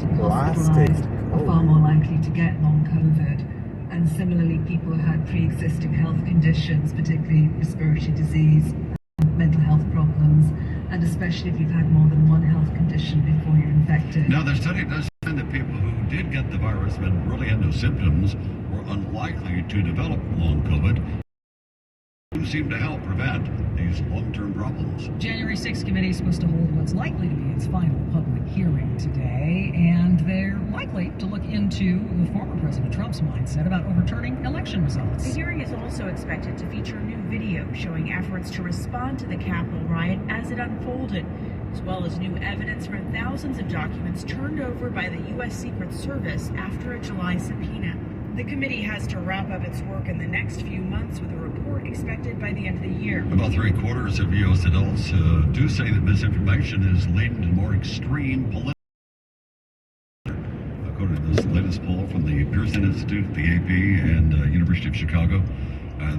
hospitalized are far more likely to get long COVID. And similarly, people who had pre-existing health conditions, particularly respiratory disease, mental health problems, and especially if you've had more than one health condition before you're infected. Now, the study does find that people who did get the virus but really had no symptoms were unlikely to develop long COVID. Do seem to help prevent these long-term problems. January 6th committee is supposed to hold what's likely to be its final public hearing today, and they're likely to look into the former President Trump's mindset about overturning election results. The hearing is also expected to feature new video showing efforts to respond to the Capitol riot as it unfolded, as well as new evidence for thousands of documents turned over by the U.S. Secret Service after a July subpoena. The committee has to wrap up its work in the next few months with a report expected by the end of the year. About 3/4 of U.S. adults do say that misinformation is leading to more extreme political. According to this latest poll from the Pearson Institute, the AP, and University of Chicago,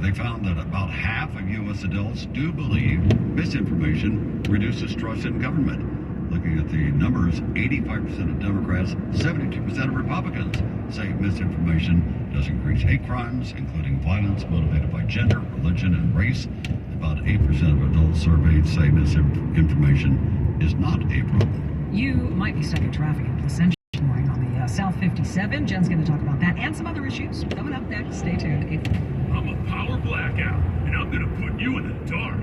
they found that about half of U.S. adults do believe misinformation reduces trust in government. Looking at the numbers, 85% of Democrats, 72% of Republicans say misinformation does increase hate crimes, including violence motivated by gender, religion, and race. About 8% of adults surveyed say misinformation is not a problem. You might be stuck in traffic in Placentia this morning on the South 57. Jen's going to talk about that and some other issues coming up next. Stay tuned. I'm a power blackout, and I'm going to put you in the dark.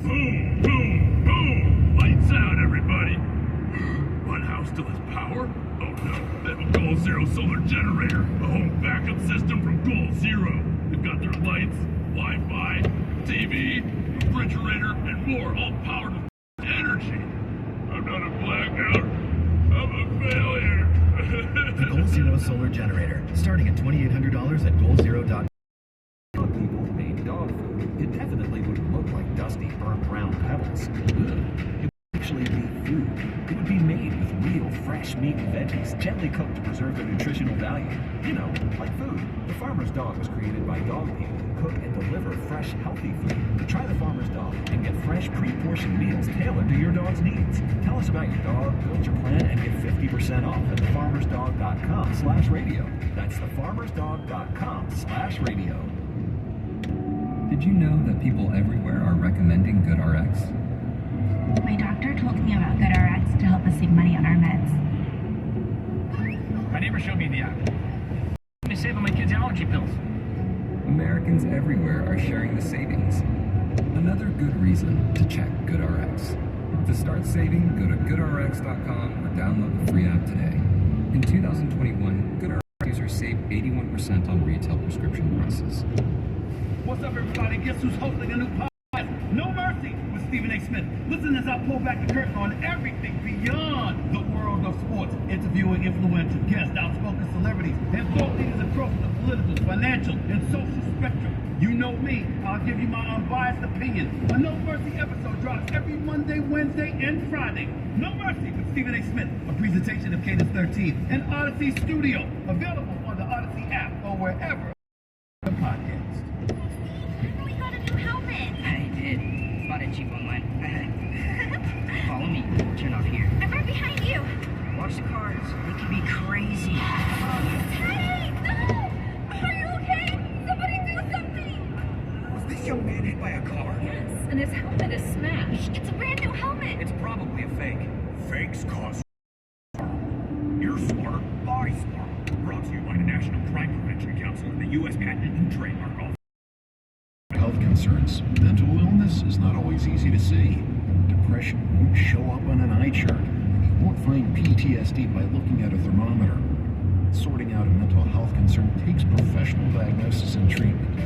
Boom, boom, boom. Lights out, everybody. One house still has power? Oh no, they have a Goal Zero solar generator, a home backup system from Goal Zero. They've got their lights, Wi-Fi, TV, refrigerator, and more, all powered with energy. I'm not a blackout. I'm a failure. The Goal Zero solar generator, starting at $2,800 at GoalZero.com. People made dog food. It definitely wouldn't look like dusty, burnt brown pebbles. It would actually be food. It would be made with real fresh meat and veggies, gently cooked to preserve their nutritional value. You know, like food. The Farmer's Dog was created by dog people who cook and deliver fresh, healthy food. Try the Farmer's Dog and get fresh, pre-portioned meals tailored to your dog's needs. Tell us about your dog, build your plan, and get 50% off at thefarmersdog.com/radio. That's thefarmersdog.com/radio. Did you know that people everywhere are recommending GoodRx? My doctor told me about GoodRx to help us save money on our meds. My neighbor showed me the app. Let me save on my kids' allergy pills. Americans everywhere are sharing the savings. Another good reason to check GoodRx. To start saving, go to GoodRx.com or download the free app today. In 2021, GoodRx users saved 81% on retail prescription prices. What's up, everybody? Guess who's hosting a new podcast? No Mercy with Stephen A. Smith. Listen as I pull back the curtain on everything beyond the world of sports, interviewing influential guests, outspoken celebrities, and thought leaders across the political, financial, and social spectrum. You know me. I'll give you my unbiased opinion. A No Mercy episode drops every Monday, Wednesday, and Friday. No Mercy with Stephen A. Smith, a presentation of Cadence 13 and Odyssey Studio, available on the Odyssey app or wherever the podcast. Bought a cheap online. Follow me. Turn off here. I'm right behind you. Watch the cars. They can be crazy. Hey, no! Are you okay? Somebody do something! Was this young man hit by a car? Yes, and his helmet is smashed. It's a brand new helmet. It's probably a fake. Fakes cause You're smart. I smart. Brought to you by the National Crime Prevention Council and the U.S. Patent and Trademark Office. Health concerns. Mental illness is not always easy to see. Depression won't show up on an eye chart. You won't find PTSD by looking at a thermometer. Sorting out a mental health concern takes professional diagnosis and treatment.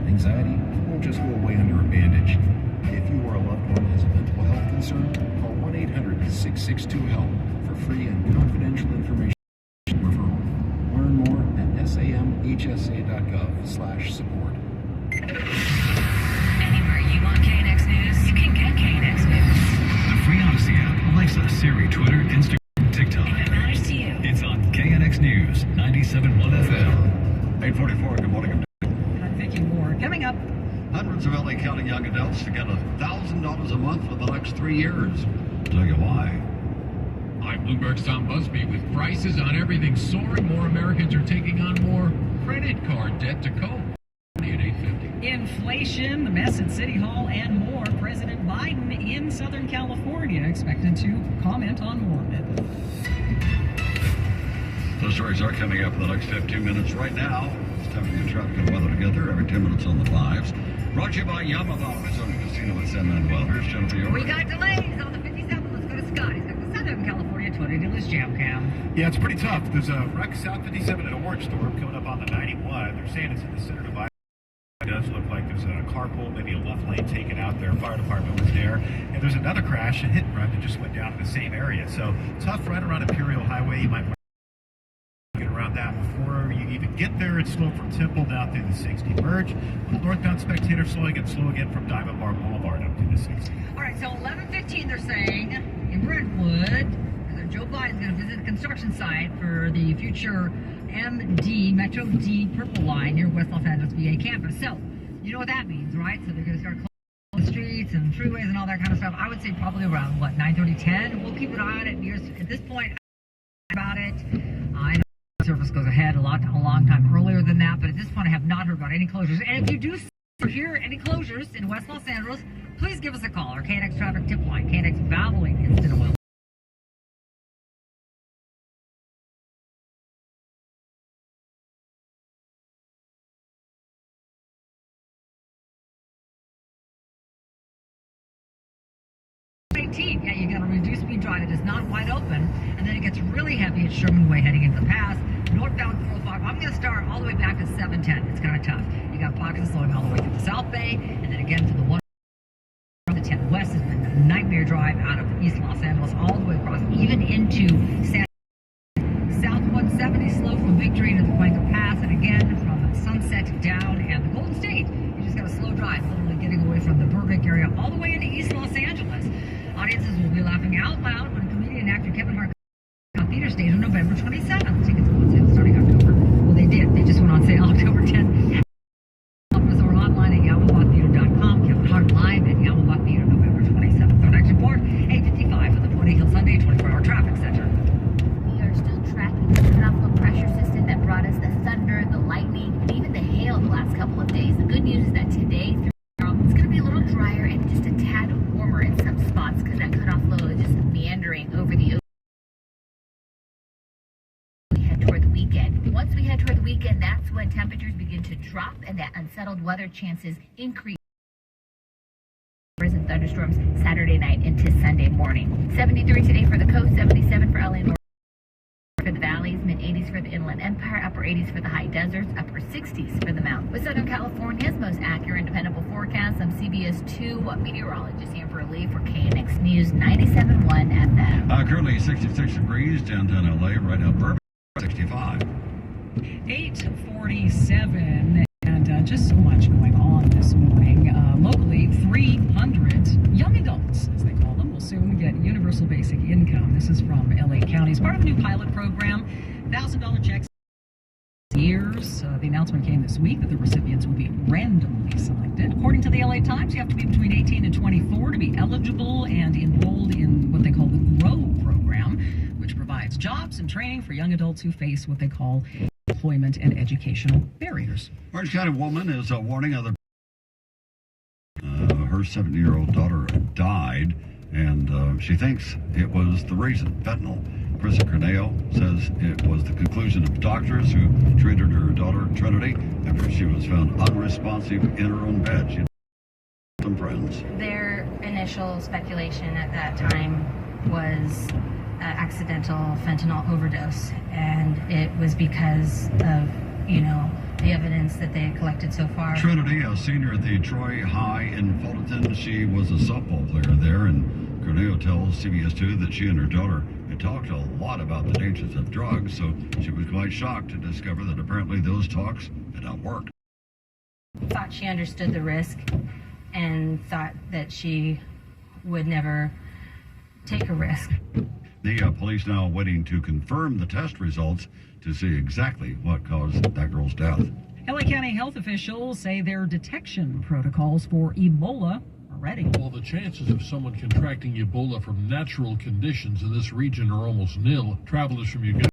Anxiety won't just go away under a bandage. If you or a loved one has a mental health concern, call 1-800-662-HELP for free and confidential information referral. Learn more at samhsa.gov/support. Anywhere you want KNX News, you can get KNX News. The free Odyssey app, Alexa, Siri, Twitter, Instagram, TikTok. If it matters to you. It's on KNX News, 97.1 FM. 844, good morning. I'm Vicky Moore. Coming up. Hundreds of LA County young adults to get $1,000 a month for the next 3 years. I'll tell you why. I'm Bloomberg's Tom Busby. With prices on everything soaring, more Americans are taking on more credit card debt to cope. At 850. Inflation, the mess at City Hall, and more. President Biden in Southern California expected to comment on more of it. Those stories are coming up in the next 15 minutes. Right now, it's time to get traffic and weather together every 10 minutes on the 5s. Brought to you by Yamaha Arizona Casino at San Manuel. Here's Jennifer York. We got delays on the 57. Let's go to Scott. He's got the Southern California 20-dealers jam cam. Yeah, it's pretty tough. There's a wreck South 57 at Orange Storm coming up on the 91. They're saying it's in the center divide. It does look like there's a carpool, maybe a left lane taken out there. Fire department was there. And there's another crash, a hit and run that just went down in the same area. So tough right around Imperial Highway. You might want to get around that before you even get there. It's slow from Temple down through the 60 merge. Northbound Spectator slow again from Diamond Bar Boulevard up to the 60. All right, so 11:15 they're saying in Brentwood, Joe Biden's going to visit the construction site for the future MD, Metro D Purple Line near West Los Angeles VA campus. So, you know what that means, right? So they're going to start closing the streets and freeways and all that kind of stuff. I would say probably around, 9:30, 10. We'll keep an eye on it. At this point, about it. I know the service goes ahead a long time earlier than that, but at this point I have not heard about any closures. And if you do hear any closures in West Los Angeles, please give us a call. Our KNX traffic tip line, KNX Valvoline Instant Oil. Yeah, you got a reduced speed drive. It is not wide open, and then it gets really heavy at Sherman Way heading into the pass. Northbound 405. I'm going to start all the way back to 710. It's kind of tough. You got pockets slowing all the way through the South Bay, and then again to the 1. The 10 West has been a nightmare drive out of East Los Angeles all the way across, even into San. South 170 slow from Victory to the Cuenca Pass, and again from Sunset down, and the Golden State. You just got a slow drive, literally getting away from the Burbank area all the way into East Los Angeles. Audiences will be laughing out loud when comedian and actor Kevin Hart on theater stage on November 27th. Tickets go on sale starting October. Well, they did. They just went on sale October 10th. Or online at YamahaTheater.com. Kevin Hart live at Yamaha Theater November 27th. Our next report, 8:55 for the 40 Hill Sunday 24-hour traffic center. We are still tracking the tropical pressure system that brought us the thunder, the lightning, and even the hail the last couple of days. The good news is that today, it's going to be a little drier and just a tad warmer in some spots because that cutoff low is just meandering over the ocean. We head toward the weekend. Once we head toward the weekend, that's when temperatures begin to drop and that unsettled weather chances increase. And thunderstorms Saturday night into Sunday morning. 73 today for the coast, 77 for LA North. For the valleys, mid-80s for the Inland Empire, upper 80s for the high deserts, upper 60s for the mountains. With Southern California's most accurate and dependable forecast, I'm CBS 2 meteorologist Amber Lee for KNX News 97.1 FM. Currently 66 degrees downtown LA, right now Burbank 65. 8:47, and just so much going on this morning. Locally, 300 young adults, as they call them, will soon get universal basic income. This is from LA County. As part of a new pilot program, $1,000 checks years. The announcement came this week that the recipients will be randomly selected. According to the LA Times, you have to be between 18 and 24 to be eligible and enrolled in what they call the GROW program, which provides jobs and training for young adults who face what they call employment and educational barriers. Orange County woman is warning other. Her 7-year-old daughter died, and she thinks it was the reason, fentanyl. Chris Corneo says it was the conclusion of doctors who treated her daughter, Trinity, after she was found unresponsive in her own bed. She had some friends. Their initial speculation at that time was accidental fentanyl overdose, and it was because of, the evidence that they had collected so far. Trinity, a senior at the Troy High in Fulton, she was a softball player there, and Corneo tells CBS 2 that she and her daughter had talked a lot about the dangers of drugs, so she was quite shocked to discover that apparently those talks had not worked. Thought she understood the risk and thought that she would never take a risk. The police now waiting to confirm the test results to see exactly what caused that girl's death. LA County health officials say their detection protocols for Ebola are already. While the chances of someone contracting Ebola from natural conditions in this region are almost nil, travelers from Uganda